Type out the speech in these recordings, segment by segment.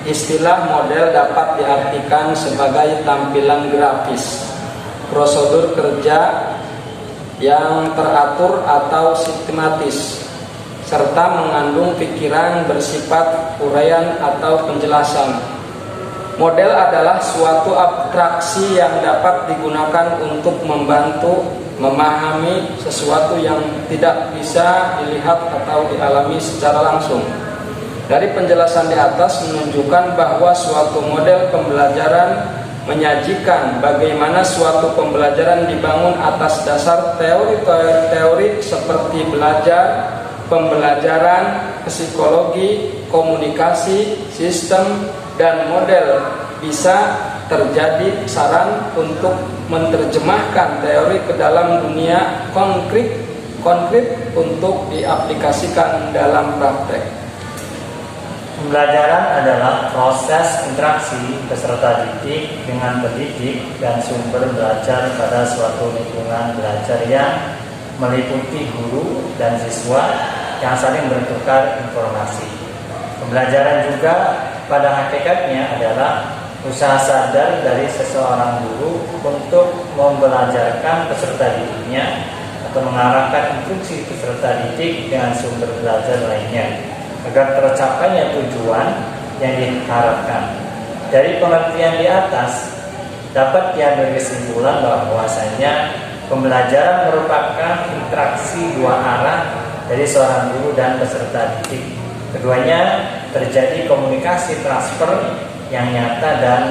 Istilah model dapat diartikan sebagai tampilan grafis, prosedur kerja yang teratur atau sistematis, serta mengandung pikiran bersifat uraian atau penjelasan. Model adalah suatu abstraksi yang dapat digunakan untuk membantu memahami sesuatu yang tidak bisa dilihat atau dialami secara langsung. Dari penjelasan di atas menunjukkan bahwa suatu model pembelajaran menyajikan bagaimana suatu pembelajaran dibangun atas dasar teori-teori seperti belajar, pembelajaran, psikologi, komunikasi, sistem, dan model. Bisa terjadi saran untuk menerjemahkan teori ke dalam dunia konkret untuk diaplikasikan dalam praktek. Pembelajaran adalah proses interaksi peserta didik dengan pendidik dan sumber belajar pada suatu lingkungan belajar yang meliputi guru dan siswa yang saling bertukar informasi. Pembelajaran juga pada hakikatnya adalah usaha sadar dari seseorang guru untuk membelajarkan peserta didiknya atau mengarahkan instruksi peserta didik dengan sumber belajar lainnya agar tercapainya tujuan yang diharapkan. Dari pengertian di atas dapat diambil kesimpulan bahwasanya pembelajaran merupakan interaksi dua arah dari seorang guru dan peserta didik. Keduanya terjadi komunikasi transfer yang nyata dan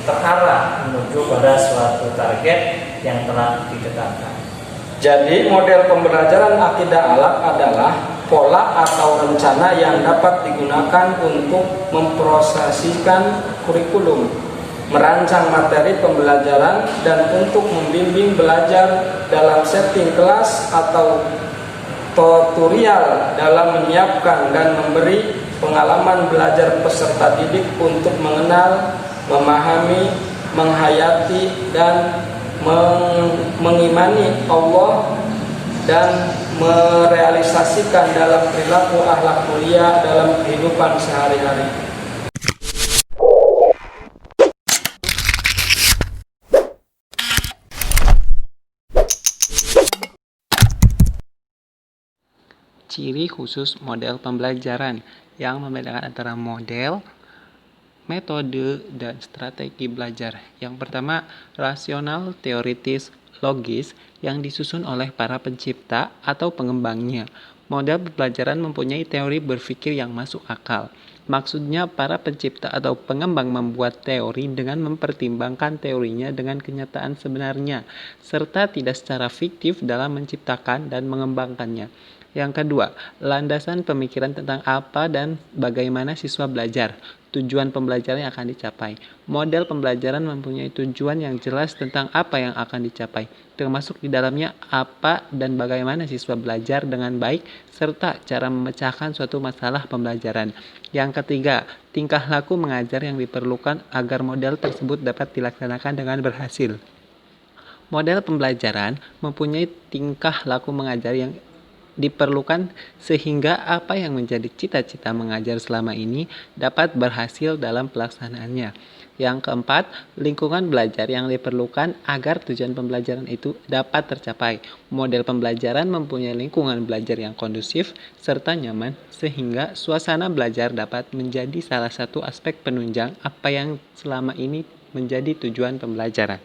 terarah menuju pada suatu target yang telah ditetapkan. Jadi model pembelajaran akidah alaq adalah pola atau rencana yang dapat digunakan untuk memprosesikan kurikulum, merancang materi pembelajaran, dan untuk membimbing belajar dalam setting kelas atau tutorial dalam menyiapkan dan memberi pengalaman belajar peserta didik untuk mengenal, memahami, menghayati, dan mengimani Allah dan merealisasikan dalam perilaku akhlak mulia dalam kehidupan sehari-hari. Ciri khusus model pembelajaran yang membedakan antara model, metode, dan strategi belajar. Yang pertama, rasional, teoritis, logis yang disusun oleh para pencipta atau pengembangnya. Model pembelajaran mempunyai teori berpikir yang masuk akal. Maksudnya, para pencipta atau pengembang membuat teori dengan mempertimbangkan teorinya dengan kenyataan sebenarnya, serta tidak secara fiktif dalam menciptakan dan mengembangkannya. Yang kedua, landasan pemikiran tentang apa dan bagaimana siswa belajar. Tujuan pembelajaran yang akan dicapai. Model pembelajaran mempunyai tujuan yang jelas tentang apa yang akan dicapai, termasuk di dalamnya apa dan bagaimana siswa belajar dengan baik, serta cara memecahkan suatu masalah pembelajaran. Yang ketiga, tingkah laku mengajar yang diperlukan agar model tersebut dapat dilaksanakan dengan berhasil. Model pembelajaran mempunyai tingkah laku mengajar yang diperlukan sehingga apa yang menjadi cita-cita mengajar selama ini dapat berhasil dalam pelaksanaannya. Yang keempat, lingkungan belajar yang diperlukan agar tujuan pembelajaran itu dapat tercapai. Model pembelajaran mempunyai lingkungan belajar yang kondusif serta nyaman sehingga suasana belajar dapat menjadi salah satu aspek penunjang apa yang selama ini menjadi tujuan pembelajaran.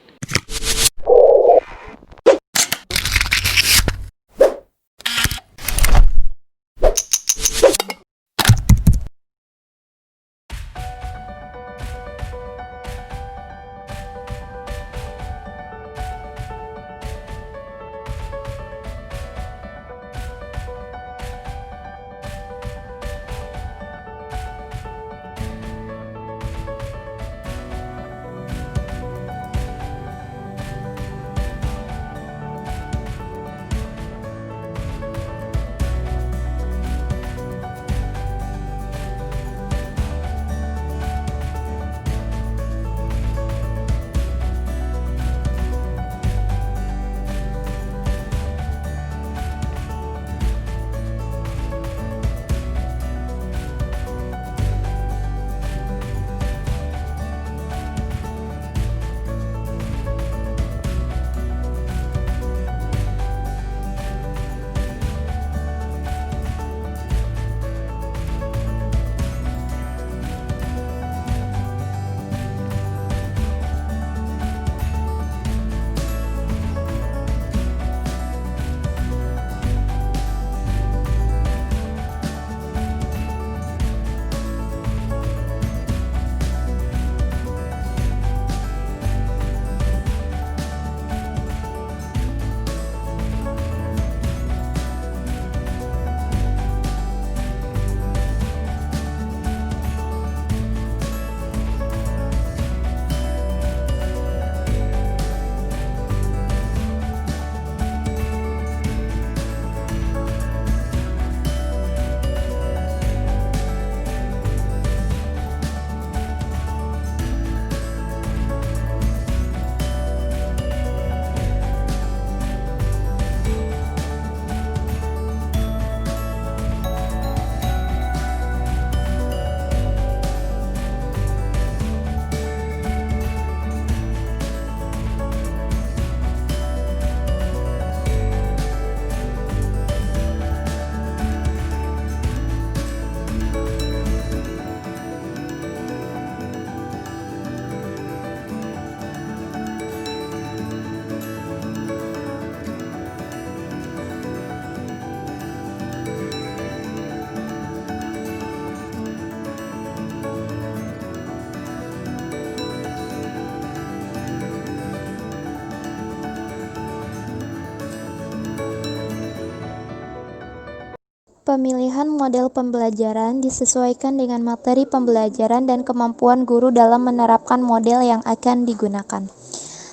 Pemilihan model pembelajaran disesuaikan dengan materi pembelajaran dan kemampuan guru dalam menerapkan model yang akan digunakan.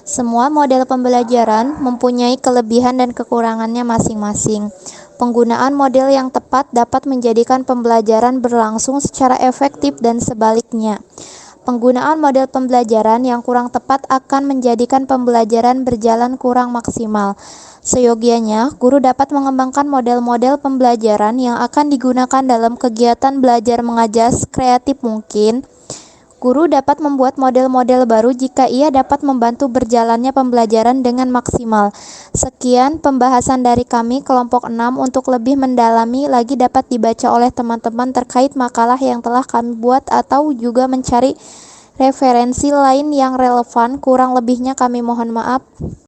Semua model pembelajaran mempunyai kelebihan dan kekurangannya masing-masing. Penggunaan model yang tepat dapat menjadikan pembelajaran berlangsung secara efektif dan sebaliknya. Penggunaan model pembelajaran yang kurang tepat akan menjadikan pembelajaran berjalan kurang maksimal. Seyogianya, guru dapat mengembangkan model-model pembelajaran yang akan digunakan dalam kegiatan belajar mengajar sekreatif mungkin. Guru dapat membuat model-model baru jika ia dapat membantu berjalannya pembelajaran dengan maksimal. Sekian pembahasan dari kami kelompok 6. Untuk lebih mendalami lagi dapat dibaca oleh teman-teman terkait makalah yang telah kami buat atau juga mencari referensi lain yang relevan. Kurang lebihnya kami mohon maaf.